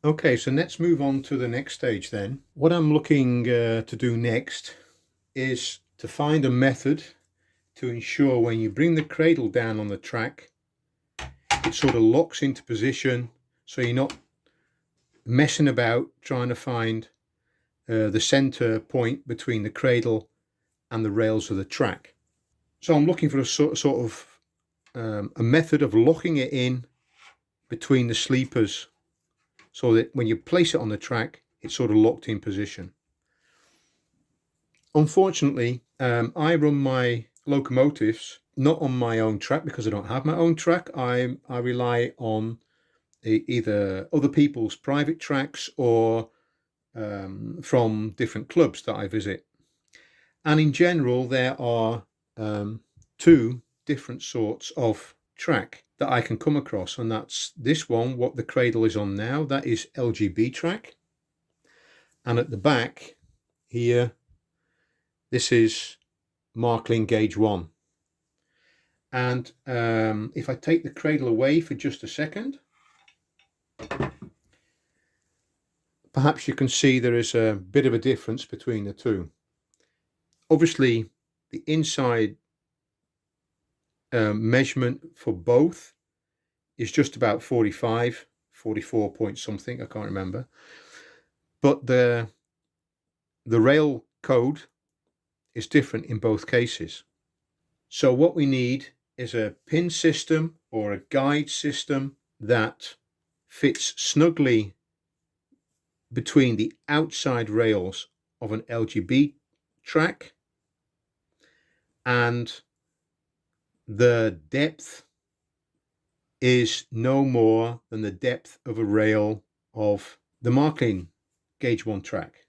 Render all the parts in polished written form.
Okay, so let's move on to the next stage then. What I'm looking to do next is to find a method to ensure when you bring the cradle down on the track, it sort of locks into position so you're not messing about trying to find the center point between the cradle and the rails of the track. So I'm looking for a sort of a method of locking it in between the sleepers so that when you place it on the track, it's sort of locked in position. Unfortunately, I run my locomotives not on my own track because I don't have my own track. I rely on either other people's private tracks or from different clubs that I visit. And in general, there are two different sorts of track that I can come across, and that's this one, what the Cradle is on now, that is LGB track. And at the back here, this is Marklin gauge 1. And if I take the cradle away for just a second, perhaps you can see there is a bit of a difference between the two. Obviously, the inside measurement for both is just about 45, 44 point something, I can't remember. But the rail code is different in both cases. So what we need is a pin system or a guide system that fits snugly between the outside rails of an LGB track, and the depth is no more than the depth of a rail of the Marklin gauge 1 track.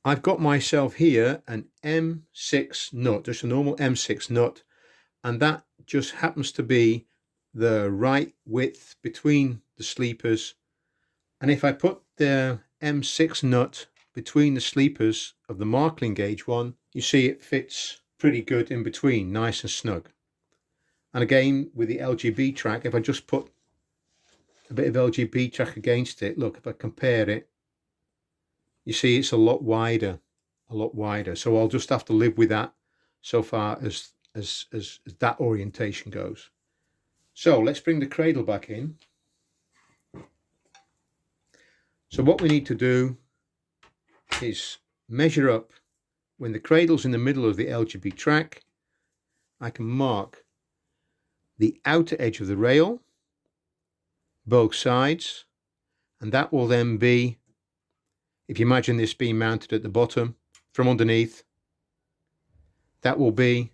I've got myself here an M6 nut, just a normal M6 nut, and that just happens to be the right width between the sleepers. And if I put the M6 nut between the sleepers of the Marklin gauge 1, you see it fits pretty good in between, nice and snug. And again, with the LGB track, if I just put a bit of LGB track against it, look, if I compare it, you see it's a lot wider. So I'll just have to live with that so far as that orientation goes. So let's bring the cradle back in. So what we need to do is measure up. When the cradle's in the middle of the LGB track, I can mark the outer edge of the rail, both sides, and that will then be, if you imagine this being mounted at the bottom from underneath, that will be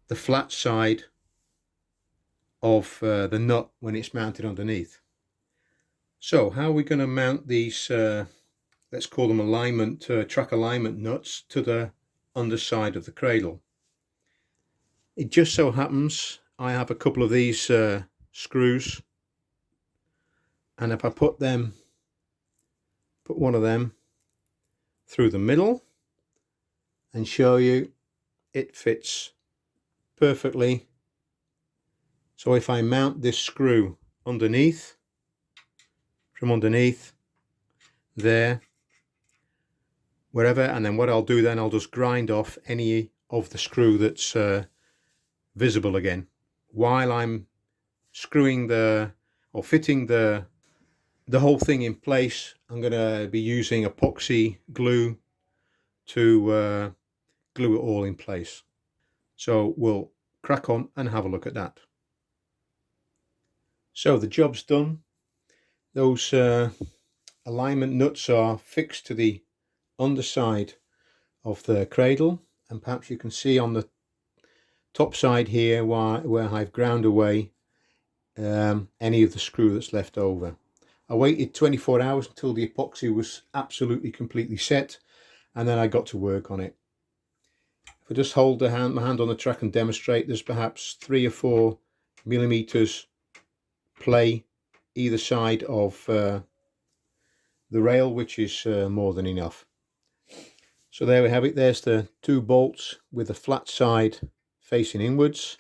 the flat side of the nut when it's mounted underneath. So how are we going to mount these, let's call them alignment, track alignment nuts to the underside of the cradle? It just so happens I have a couple of these screws, and if I put one of them through the middle and show you, it fits perfectly. So if I mount this screw underneath, from underneath there, wherever, and then what I'll do then, I'll just grind off any of the screw that's visible again while I'm screwing or fitting the whole thing in place. I'm going to be using epoxy glue to glue it all in place. So we'll crack on and have a look at that. So the job's done. Those alignment nuts are fixed to the underside of the cradle, and perhaps you can see on the top side here where I've ground away any of the screw that's left over. I waited 24 hours until the epoxy was absolutely completely set, and then I got to work on it. If I just hold my hand on the track and demonstrate, there's perhaps 3 or 4 millimeters play either side of the rail, which is more than enough. So there we have it. There's the 2 bolts with the flat side facing inwards.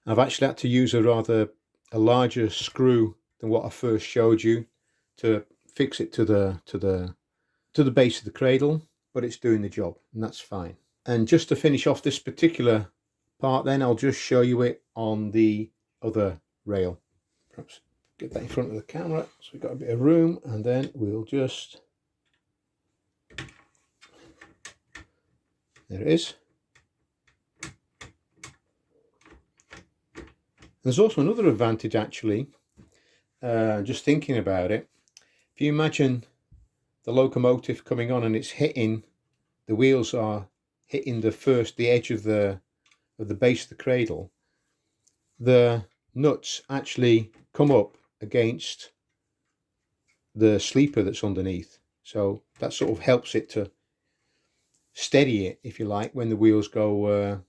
I've actually had to use a larger screw than what I first showed you to fix it to the base of the cradle, but it's doing the job, and that's fine. And just to finish off this particular part, then I'll just show you it on the other rail. Perhaps get that in front of the camera so we've got a bit of room, and then we'll just, there it is. There's also another advantage actually, just thinking about it. If you imagine the locomotive coming on and it's hitting, the wheels are hitting the edge of the base of the cradle, the nuts actually come up against the sleeper that's underneath, so that sort of helps it to steady it, if you like, when the wheels go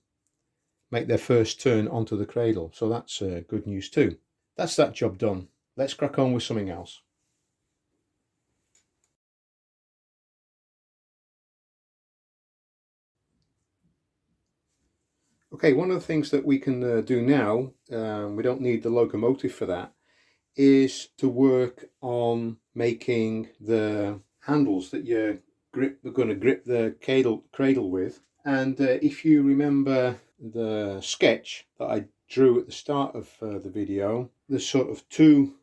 make their first turn onto the cradle. So that's good news too. That's that job done. Let's crack on with something else. Okay, one of the things that we can do now, we don't need the locomotive for that, is to work on making the handles that you're going to grip the cradle with. And if you remember the sketch that I drew at the start of the video, there's sort of two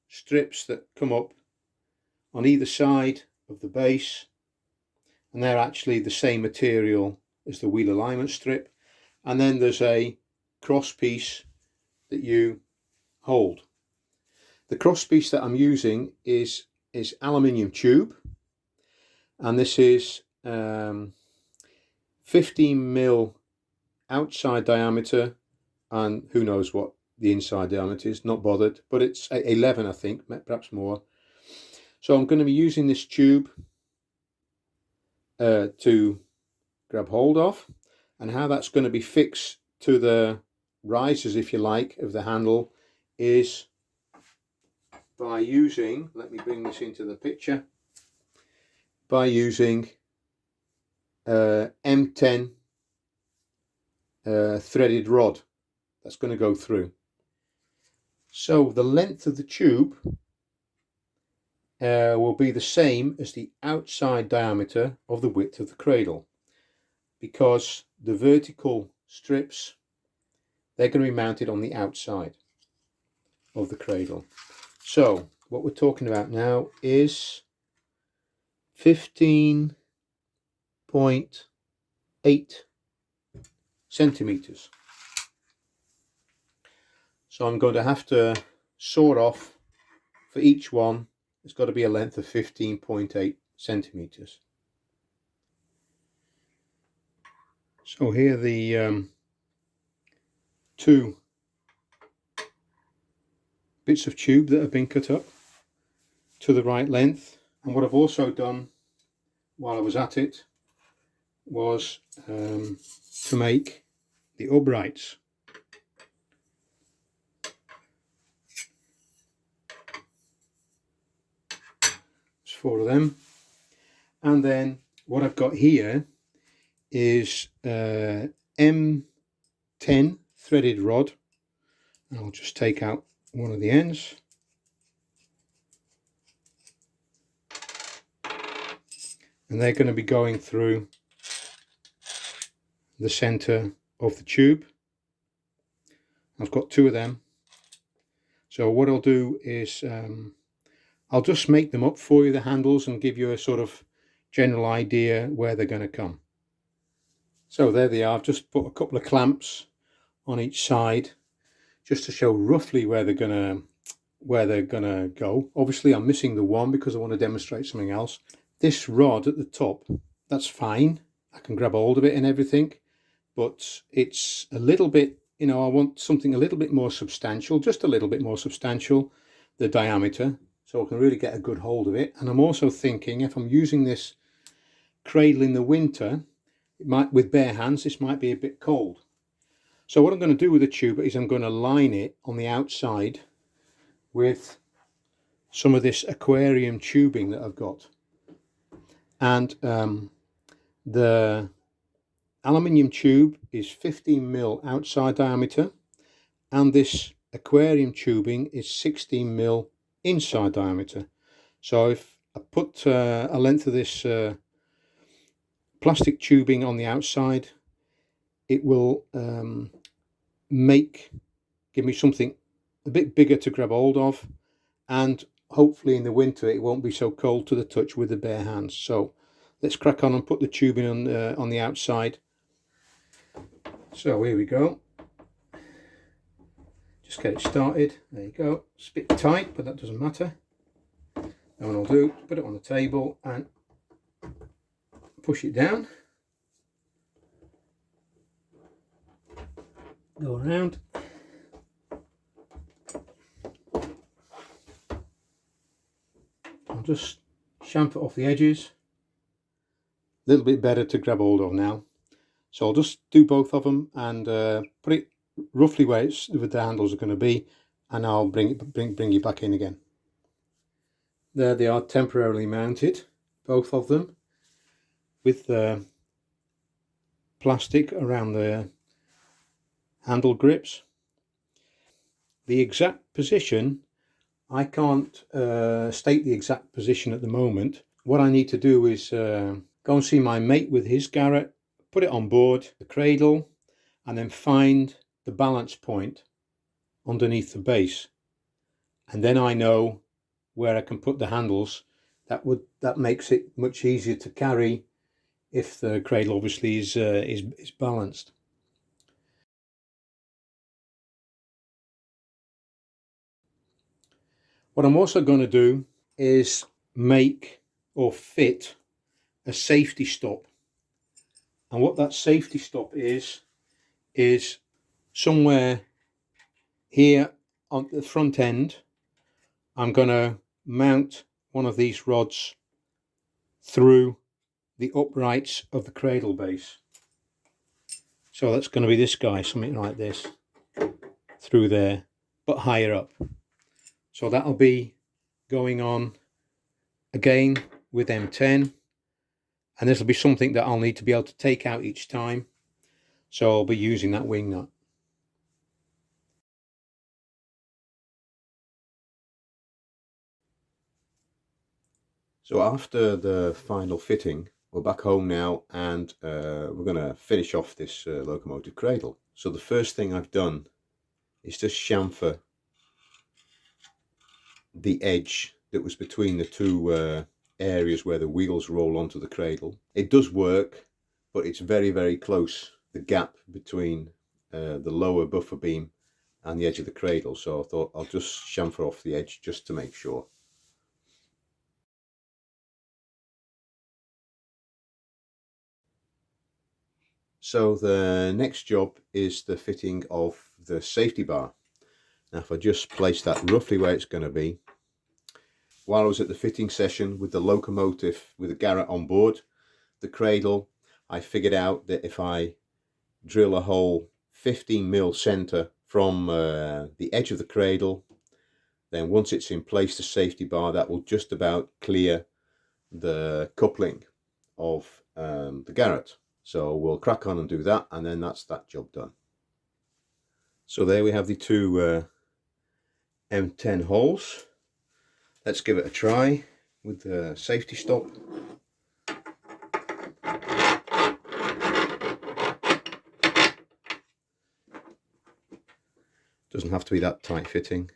strips that come up on either side of the base, and they're actually the same material as the wheel alignment strip. And then there's a cross piece that you hold. The cross piece that I'm using is aluminium tube, and this is 15mm outside diameter, and who knows what the inside diameter is, not bothered, but it's 11, I think, perhaps more. So I'm going to be using this tube to grab hold of, and how that's going to be fixed to the risers, if you like, of the handle is by using, let me bring this into the picture, by using M10 threaded rod that's going to go through. So the length of the tube will be the same as the outside diameter of the width of the cradle, because the vertical strips, they're going to be mounted on the outside of the cradle. So what we're talking about now is 15.8 centimeters. So I'm going to have to saw off for each one. It's got to be a length of 15.8 centimeters. So here are the two bits of tube that have been cut up to the right length. And what I've also done while I was at it was to make the uprights. There's 4 of them. And then what I've got here is M10 threaded rod. And I'll just take out one of the ends. And they're going to be going through the center of the tube. I've got 2 of them. So what I'll do is I'll just make them up for you, the handles, and give you a sort of general idea where they're going to come. So there they are. I've just put a couple of clamps on each side just to show roughly where they're gonna go. Obviously I'm missing the one because I want to demonstrate something else. This rod at the top, that's fine, I can grab hold of it and everything, but it's a little bit, I want something a little bit more substantial, just a little bit more substantial, the diameter, so I can really get a good hold of it. And I'm also thinking, if I'm using this cradle in the winter, with bare hands, this might be a bit cold. So what I'm going to do with the tube is I'm going to line it on the outside with some of this aquarium tubing that I've got. And the aluminium tube is 15mm outside diameter, and this aquarium tubing is 16mm inside diameter. So if I put a length of this plastic tubing on the outside, it will give me something a bit bigger to grab hold of, and hopefully in the winter it won't be so cold to the touch with the bare hands. So let's crack on and put the tubing on the outside. So here we go. Just get it started. There you go. It's a bit tight, but that doesn't matter. And what I'll do, put it on the table and push it down. Go around. I'll just chamfer off the edges. A little bit better to grab hold of now. So I'll just do both of them and put it roughly where the handles are going to be, and I'll bring you back in again. There they are, temporarily mounted, both of them, with the plastic around the handle grips. The exact position, I can't state the exact position at the moment. What I need to do is go and see my mate with his garret, put it on board the cradle, and then find the balance point underneath the base, and then I know where I can put the handles. That makes it much easier to carry if the cradle obviously is balanced. What I'm also going to do is make or fit a safety stop, and what that safety stop is somewhere here on the front end. I'm going to mount one of these rods through the uprights of the cradle base. So that's going to be this guy, something like this, through there, but higher up. So that'll be going on again with M10, and this will be something that I'll need to be able to take out each time. So I'll be using that wing nut. So after the final fitting, we're back home now, and we're going to finish off this locomotive cradle. So the first thing I've done is just chamfer the edge that was between the two areas where the wheels roll onto the cradle. It does work, but it's very, very close, the gap between the lower buffer beam and the edge of the cradle. So I thought I'll just chamfer off the edge just to make sure. So the next job is the fitting of the safety bar. Now if I just place that roughly where it's going to be. While I was at the fitting session with the locomotive with the garret on board the cradle, I figured out that if I drill a hole 15mm center from the edge of the cradle, then once it's in place, the safety bar, that will just about clear the coupling of the garret. So we'll crack on and do that, and then that's that job done. So there we have the two M10 holes. Let's give it a try with the safety stop. Doesn't have to be that tight fitting.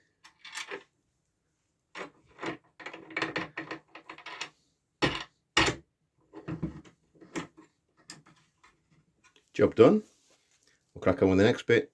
Job done. We'll crack on with the next bit.